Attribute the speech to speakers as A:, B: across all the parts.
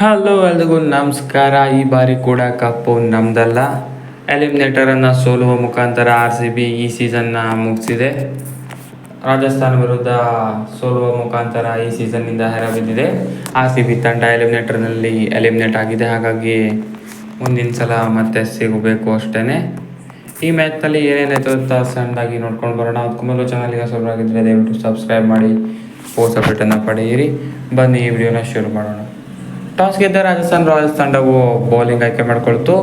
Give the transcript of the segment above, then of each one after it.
A: Hello ಎಲ್ರಿಗೂ ನಮಸ್ಕಾರ. ಈ ಬಾರಿ ಕೂಡ ಕಪ್ಪು ನಮ್ದಲ್ಲ. ಎಲಿಮಿನೇಟರನ್ನು ಸೋಲುವ ಮುಖಾಂತರ RCB ಈ ಸೀಸನ್ನ ಮುಗಿಸಿದೆ. ರಾಜಸ್ಥಾನ ವಿರುದ್ಧ ಸೋಲುವ ಮುಖಾಂತರ ಈ ಸೀಸನ್ನಿಂದ ಹೊರಬಿದ್ದಿದೆ. RCB ತಂಡ ಎಲಿಮಿನೇಟರ್ನಲ್ಲಿ ಎಲಿಮಿನೇಟ್ ಆಗಿದೆ. ಹಾಗಾಗಿ ಮುಂದಿನ ಸಲ ಮತ್ತೆ ಸಿಗಬೇಕು ಅಷ್ಟೇ. ಈ ಮ್ಯಾಚ್ನಲ್ಲಿ ಏನೇನಾಯಿತು ಅಂತ ಸಣ್ಣದಾಗಿ ನೋಡ್ಕೊಂಡು ಬರೋಣ. ಅದಕ್ಕೂ ಮೊದಲು ಚಾನಲ್ಗೆ ಸಬ್ಸ್ಕ್ರೈಬ್ ದಯವಿಟ್ಟು ಸಬ್ಸ್ಕ್ರೈಬ್ ಮಾಡಿ ಪೋಸ್ಟ್ ಅಪ್ಡೇಟನ್ನು ಪಡೆಯಿರಿ. ಬನ್ನಿ ಈ ವಿಡಿಯೋನ ಶುರು ಮಾಡೋಣ. ಟಾಸ್ ಗೆದ್ದ ರಾಜಸ್ಥಾನ್ ರಾಯಲ್ಸ್ ತಂಡವು ಬೌಲಿಂಗ್ ಆಯ್ಕೆ ಮಾಡಿಕೊಳ್ತು.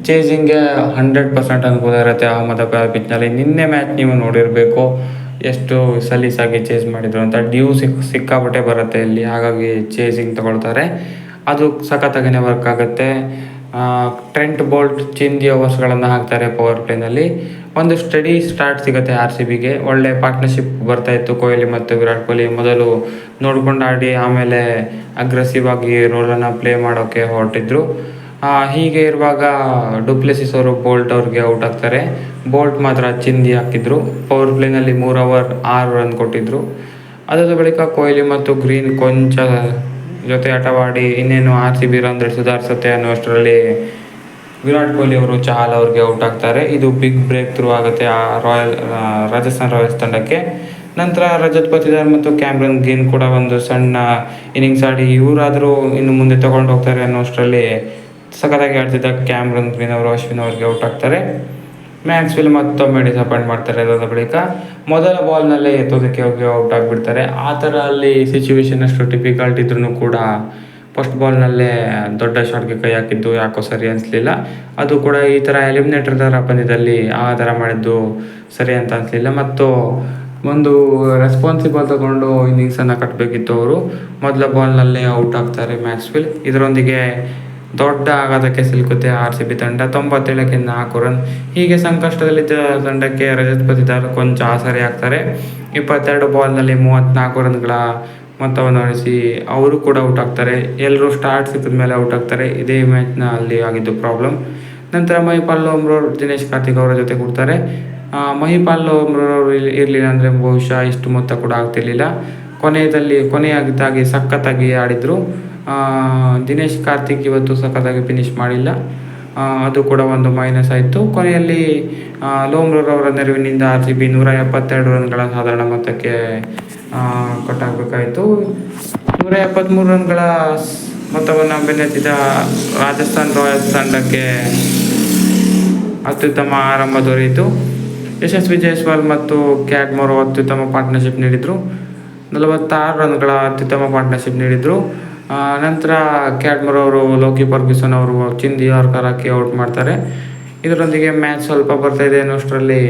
A: ಚೇಸಿಂಗ್ಗೆ 100% ಅನುಕೂಲ ಇರುತ್ತೆ ಅಹಮದಾಬಾದ್ ಪಿಚ್ನಲ್ಲಿ. ನಿನ್ನೆ ಮ್ಯಾಚ್ ನೀವು ನೋಡಿರಬೇಕು, ಎಷ್ಟು ಸಲೀಸಾಗಿ ಚೇಸ್ ಮಾಡಿದ್ರು ಅಂತ. ಡ್ಯೂ ಸಿಕ್ಕಾಪಟ್ಟೆ ಬರುತ್ತೆ ಇಲ್ಲಿ, ಹಾಗಾಗಿ ಚೇಸಿಂಗ್ ತಗೊಳ್ತಾರೆ. ಅದು ಸಖತ್ತಾಗಿನೇ ವರ್ಕ್ ಆಗುತ್ತೆ. ಟ್ರೆಂಟ್ ಬೋಲ್ಟ್ ಚಿಂದಿ ಓವರ್ಸ್ಗಳನ್ನು ಹಾಕ್ತಾರೆ ಪವರ್ ಪ್ಲೇನಲ್ಲಿ. ಒಂದು ಸ್ಟಡಿ ಸ್ಟಾರ್ಟ್ ಸಿಗುತ್ತೆ RCBಗೆ. ಒಳ್ಳೆ ಪಾರ್ಟ್ನರ್ಶಿಪ್ ಬರ್ತಾಯಿತ್ತು ಕೊಹ್ಲಿ ಮತ್ತು ವಿರಾಟ್ ಕೊಹ್ಲಿ. ಮೊದಲು ನೋಡ್ಕೊಂಡು ಆಡಿ ಆಮೇಲೆ ಅಗ್ರೆಸಿವ್ ಆಗಿ ರೋಲನ್ನು ಪ್ಲೇ ಮಾಡೋಕ್ಕೆ ಹೊರಟಿದ್ರು. ಹೀಗೆ ಇರುವಾಗ ಡುಪ್ಲೆಸಿಸ್ ಅವರು ಬೋಲ್ಟ್ ಅವ್ರಿಗೆ ಔಟ್ ಆಗ್ತಾರೆ. ಬೋಲ್ಟ್ ಮಾತ್ರ ಚಿಂದಿ ಹಾಕಿದ್ರು. ಪವರ್ ಪ್ಲೇನಲ್ಲಿ 3 ಓವರ್ 6 ರನ್ ಕೊಟ್ಟಿದ್ರು. ಅದಾದ ಬಳಿಕ ಕೊಹ್ಲಿ ಮತ್ತು ಗ್ರೀನ್ ಕೊಂಚ ಜೊತೆ ಆಟವಾಡಿ ಇನ್ನೇನು RCB ರನ್ ಸುಧಾರಿಸುತ್ತೆ ಅನ್ನೋಷ್ಟರಲ್ಲಿ ವಿರಾಟ್ ಕೊಹ್ಲಿ ಅವರು ಚಹಲ್ ಅವ್ರಿಗೆ ಔಟ್ ಆಗ್ತಾರೆ. ಇದು ಬಿಗ್ ಬ್ರೇಕ್ ಥ್ರೂ ಆಗುತ್ತೆ ರಾಜಸ್ಥಾನ್ ರಾಯಲ್ಸ್ ತಂಡಕ್ಕೆ. ನಂತರ ರಜತ್ ಪತಿದಾರ್ ಮತ್ತು ಕ್ಯಾಮ್ರನ್ ಗ್ರೀನ್ ಕೂಡ ಒಂದು ಸಣ್ಣ ಇನ್ನಿಂಗ್ಸ್ ಆಡಿ ಇವರಾದರೂ ಇನ್ನು ಮುಂದೆ ತೊಗೊಂಡು ಹೋಗ್ತಾರೆ ಅನ್ನೋಷ್ಟರಲ್ಲಿ ಸಖತ್ತಾಗಿ ಆಡ್ತಿದ್ದ ಕ್ಯಾಮ್ರನ್ ಗ್ರೀನ್ ಅವರು ಅಶ್ವಿನ್ ಅವ್ರಿಗೆ ಔಟ್ ಆಗ್ತಾರೆ. ಮ್ಯಾಕ್ಸ್ವೆಲ್ ಮತ್ತೊಮ್ಮೆ ಡಿಸಪಾಯಿಂಟ್ ಮಾಡ್ತಾರೆ. ಅದಾದ ಬಳಿಕ ಮೊದಲ ಬಾಲ್ನಲ್ಲೇ ಎತ್ತೋದಕ್ಕೆ ಹೋಗಿ ಔಟ್ ಆಗಿಬಿಡ್ತಾರೆ. ಆ ಥರ ಅಲ್ಲಿ ಸಿಚುವೇಶನ್ ಅಷ್ಟು ಡಿಫಿಕಲ್ಟ್ ಇದ್ರೂ ಕೂಡ ಫಸ್ಟ್ ಬಾಲ್ನಲ್ಲೇ ದೊಡ್ಡ ಶಾಟ್ಗೆ ಕೈ ಹಾಕಿದ್ದು ಯಾಕೋ ಸರಿ ಅನಿಸ್ಲಿಲ್ಲ. ಅದು ಕೂಡ ಈ ಥರ ಎಲಿಮಿನೇಟರ್ ಥರ ಪಂದ್ಯದಲ್ಲಿ ಆ ಥರ ಮಾಡಿದ್ದು ಸರಿ ಅಂತ ಅನಿಸ್ಲಿಲ್ಲ. ಮತ್ತು ಒಂದು ರೆಸ್ಪಾನ್ಸಿಬಲ್ ತಗೊಂಡು ಇನ್ನಿಂಗ್ಸನ್ನು ಕಟ್ಟಬೇಕಿತ್ತು ಅವರು. ಮೊದಲ ಬಾಲ್ನಲ್ಲೇ ಔಟ್ ಆಗ್ತಾರೆ ಮ್ಯಾಕ್ಸ್ವೆಲ್. ಇದರೊಂದಿಗೆ ದೊಡ್ಡ ಆಘಾತಕ್ಕೆ ಸಿಲುಕುತ್ತೆ RCB ತಂಡ. 97ಕ್ಕೆ 4 ರನ್. ಹೀಗೆ ಸಂಕಷ್ಟದಲ್ಲಿದ್ದ ತಂಡಕ್ಕೆ ರಜತ್ ಪತಿದಾರ್ ಕೊಂಚ ಆಸರೆ ಆಗ್ತಾರೆ. 22 ಬಾಲ್ನಲ್ಲಿ 34 ರನ್ಗಳ ಮೊತ್ತವನ್ನು ನಡೆಸಿ ಅವರು ಕೂಡ ಔಟ್ ಆಗ್ತಾರೆ. ಎಲ್ಲರೂ ಸ್ಟಾರ್ಟ್ ಸಿಕ್ಕಿದ ಮೇಲೆ ಔಟ್ ಆಗ್ತಾರೆ. ಇದೇ ಮ್ಯಾಚ್ನ ಅಲ್ಲಿ ಆಗಿದ್ದು ಪ್ರಾಬ್ಲಮ್. ನಂತರ ಮಹಿಪಾಲ್ ಲೋಮ್ರೋರ್ ದಿನೇಶ್ ಕಾರ್ತಿಕ್ ಅವರ ಜೊತೆ ಕೊಡ್ತಾರೆ. ಮಹಿಪಾಲ್ ಲೋಮ್ರೋರ್ ಇರಲಿಲ್ಲ ಅಂದರೆ ಬಹುಶಃ ಇಷ್ಟು ಮೊತ್ತ ಕೂಡ ಆಗ್ತಿರ್ಲಿಲ್ಲ. ಕೊನೆಯಾಗಿದ್ದಾಗಿ ಸಖತ್ತಾಗಿ ಆಡಿದರು. ದಿನೇಶ್ ಕಾರ್ತಿಕ್ ಇವತ್ತು ಸಖತ್ತಾಗಿ ಫಿನಿಶ್ ಮಾಡಿಲ್ಲ. ಅದು ಕೂಡ ಒಂದು ಮೈನಸ್ ಆಯಿತು. ಕೊನೆಯಲ್ಲಿ ಲೋಮ್ರೋರ್ ಅವರ ನೆರವಿನಿಂದ RCB 172 ರನ್ಗಳ ಸಾಧಾರಣ ಮೊತ್ತಕ್ಕೆ ಕಟ್ಟಾಗಬೇಕಾಯಿತು. 173 ರನ್ಗಳ ಮೊತ್ತವನ್ನು ಬೆನ್ನತ್ತಿದ ರಾಜಸ್ಥಾನ್ ರಾಯಲ್ಸ್ ತಂಡಕ್ಕೆ ಅತ್ಯುತ್ತಮ ಆರಂಭ ದೊರೆಯಿತು. ಯಶಸ್ವಿ ಜೈಸ್ವಾಲ್ ಮತ್ತು ಕ್ಯಾಟ್ಮೋರ್ ಅತ್ಯುತ್ತಮ ಪಾರ್ಟ್ನರ್ಶಿಪ್ ನೀಡಿದರು. 46 ರನ್ಗಳ ಅತ್ಯುತ್ತಮ ಪಾರ್ಟ್ನರ್ಶಿಪ್ ನೀಡಿದರು. ನಂತರ ಕ್ಯಾಟ್ಮೋರ್ ಅವರು ಲೋಕಿ ಫರ್ಗ್ಯೂಸನ್ ಅವರು ಚಿಂದಿ ಯಾರ್ಕರ್ ಹಾಕಿ ಔಟ್ ಮಾಡ್ತಾರೆ. ಇದರೊಂದಿಗೆ ಮ್ಯಾಚ್ ಸ್ವಲ್ಪ ಬರ್ತಾಯಿದೆ ಅನ್ನೋಷ್ಟರಲ್ಲಿ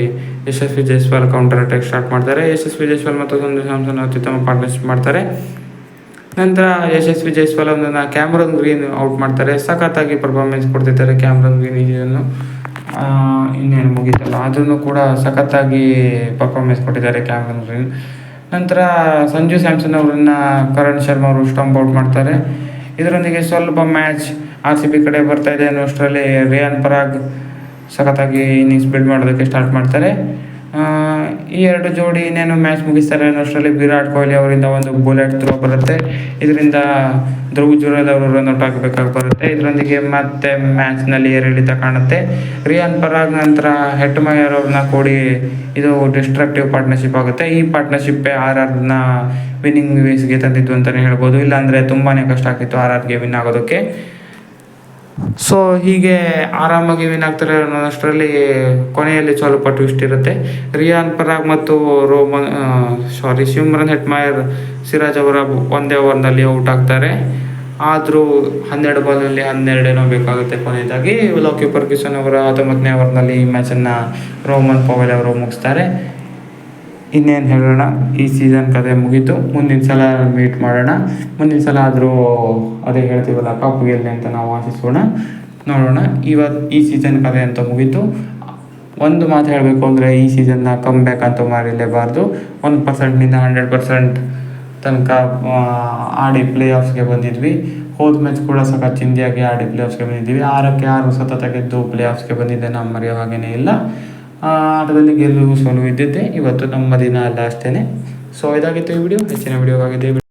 A: ಯಶಸ್ವಿ ಜೈಸ್ವಾಲ್ ಕೌಂಟರ್ ಅಟ್ಯಾಕ್ ಸ್ಟಾರ್ಟ್ ಮಾಡ್ತಾರೆ. ಯಶಸ್ವಿ ಜೈಸ್ವಾಲ್ ಮತ್ತು ಸಂಜು ಸ್ಯಾಮ್ಸನ್ ಅತ್ಯುತ್ತಮ ಪಾರ್ಟ್ನರ್ಶಿಪ್ ಮಾಡ್ತಾರೆ. ನಂತರ ಯಶಸ್ವಿ ಜೈಸ್ವಾಲ್ ಅವರನ್ನು ಕ್ಯಾಮ್ರನ್ ಗ್ರೀನ್ ಔಟ್ ಮಾಡ್ತಾರೆ. ಸಖತ್ತಾಗಿ ಪರ್ಫಾರ್ಮೆನ್ಸ್ ಕೊಡ್ತಿದ್ದಾರೆ ಕ್ಯಾಮ್ರನ್ ಗ್ರೀನ್. ಇದನ್ನು ಇನ್ನೇನು ಮುಗೀತಲ್ಲ, ಅದನ್ನು ಕೂಡ ಸಖತ್ತಾಗಿ ಪರ್ಫಾರ್ಮೆನ್ಸ್ ಕೊಟ್ಟಿದ್ದಾರೆ ಕ್ಯಾಮ್ರನ್ ಗ್ರೀನ್. ನಂತರ ಸಂಜು ಸ್ಯಾಮ್ಸನ್ ಅವರನ್ನು ಕರಣ್ ಶರ್ಮಾ ಅವರು ಸ್ಟಂಪ್ ಔಟ್ ಮಾಡ್ತಾರೆ. ಇದರೊಂದಿಗೆ ಸ್ವಲ್ಪ ಮ್ಯಾಚ್ RCB ಕಡೆ ಬರ್ತಾಯಿದೆ ಅನ್ನೋಷ್ಟರಲ್ಲಿ ರಿಯಾನ್ ಪರಾಗ್ ಸಖತ್ತಾಗಿ ಇನ್ನಿಂಗ್ಸ್ ಬಿಲ್ಡ್ ಮಾಡೋದಕ್ಕೆ ಸ್ಟಾರ್ಟ್ ಮಾಡ್ತಾರೆ. ಈ ಎರಡು ಜೋಡಿ ಇನ್ನೇನು ಮ್ಯಾಚ್ ಮುಗಿಸ್ತಾರೆ ಅನ್ನೋಷ್ಟರಲ್ಲಿ ವಿರಾಟ್ ಕೊಹ್ಲಿ ಅವರಿಂದ ಒಂದು ಬುಲೆಟ್ ಥ್ರೋ ಬರುತ್ತೆ. ಇದರಿಂದ ಧ್ರುವ್ ಜುರೇಲ್ ಅವರು ರನ್ ಔಟ್ ಆಗಬೇಕಾಗಿ ಬರುತ್ತೆ. ಇದರೊಂದಿಗೆ ಮತ್ತೆ ಮ್ಯಾಚ್ನಲ್ಲಿ ಏರಿಳಿತ ಕಾಣುತ್ತೆ. ರಿಯಾನ್ ಪರಾಗ್ ನಂತರ ಹೆಟ್ಮಯರ್ ಅವ್ರನ್ನ ಕೂಡಿ ಇದು ಡಿಸ್ಟ್ರಕ್ಟಿವ್ ಪಾರ್ಟ್ನರ್ಶಿಪ್ ಆಗುತ್ತೆ. ಈ ಪಾರ್ಟ್ನರ್ಶಿಪ್ಪೇ RRನ ವಿನ್ನಿಂಗ್ ವೇಸ್ಗೆ ತಂದಿದ್ದು ಅಂತಲೇ ಹೇಳ್ಬೋದು. ಇಲ್ಲಾಂದರೆ ತುಂಬಾ ಕಷ್ಟ ಆಗ್ತಿತ್ತು RRಗೆ ವಿನ್ ಆಗೋದಕ್ಕೆ. ಸೊ ಹೀಗೆ ಆರಾಮಾಗಿ ವಿನ್ ಆಗ್ತಾರೆ ಅನ್ನೋಷ್ಟರಲ್ಲಿ ಕೊನೆಯಲ್ಲಿ ಸ್ವಲ್ಪ ಟ್ವಿಸ್ಟ್ ಇರುತ್ತೆ. ರಿಯಾನ್ ಪರಾಗ್ ಮತ್ತು ಶಿಮ್ರನ್ ಹೆಟ್ಮಯರ್ ಸಿರಾಜ್ ಅವರ ಒಂದೇ ಓವರ್ನಲ್ಲಿ ಔಟ್ ಆಗ್ತಾರೆ. ಆದರೂ 12 ಬಾಲ್ನಲ್ಲಿ 12 ಏನೋ ಬೇಕಾಗುತ್ತೆ. ಕೊನೆಯದಾಗಿ ಲೋಕಿ ಫರ್ಗ್ಯೂಸನ್ ಅವರ 19ನೇ ಓವರ್ನಲ್ಲಿ ಈ ಮ್ಯಾಚನ್ನು ರೋಮನ್ ಪವೆಲ್ ಅವರು ಮುಗಿಸ್ತಾರೆ. ಇನ್ನೇನು ಹೇಳೋಣ, ಈ ಸೀಸನ್ ಕತೆ ಮುಗೀತು. ಮುಂದಿನ ಸಲ ಮೀಟ್ ಮಾಡೋಣ. ಮುಂದಿನ ಸಲ ಆದರೂ ಅದೇ ಹೇಳ್ತೀವಲ್ಲ, ಕಪ್ ಗೆಲ್ಲಿ ಅಂತ ನಾವು ಆಶಿಸೋಣ. ನೋಡೋಣ. ಈ ಸೀಸನ್ ಕತೆ ಅಂತ ಮುಗೀತು. ಒಂದು ಮಾತು ಹೇಳಬೇಕು ಅಂದರೆ ಈ ಸೀಸನ್ನ ಕಮ್ ಬ್ಯಾಕ್ ಅಂತೂ ಮಾಡಿರಲೇಬಾರ್ದು. 1%ನಿಂದ 100% ತನಕ ಆಡಿ ಪ್ಲೇ ಆಫ್ಸ್ಗೆ ಬಂದಿದ್ವಿ. ಹೋದ ಮ್ಯಾಚ್ ಕೂಡ ಸಖತ್ ಚಿಂದಿಯಾಗಿ ಆಡಿ ಪ್ಲೇ ಆಫ್ಸ್ಗೆ ಬಂದಿದ್ದೀವಿ. 6ಕ್ಕೆ 6 ಸತತ ಗೆದ್ದು ಪ್ಲೇ ಆಫ್ಸ್ಗೆ ಬಂದಿದ್ದೆ, ನಾವು ಮರೆಯೋ ಹಾಗೇ ಇಲ್ಲ. ಆಟದಲ್ಲಿ ಗೆಲುವು ಸೋಲು ಇದ್ದಿದ್ದೆ. ಇವತ್ತು ನಮ್ಮ ದಿನ ಅಲ್ಲ ಅಷ್ಟೇ. ಸೊ ಇದಾಗಿತ್ತು ಈ ವಿಡಿಯೋ. ಹೆಚ್ಚಿನ ವಿಡಿಯೋವಾಗಿದೆ.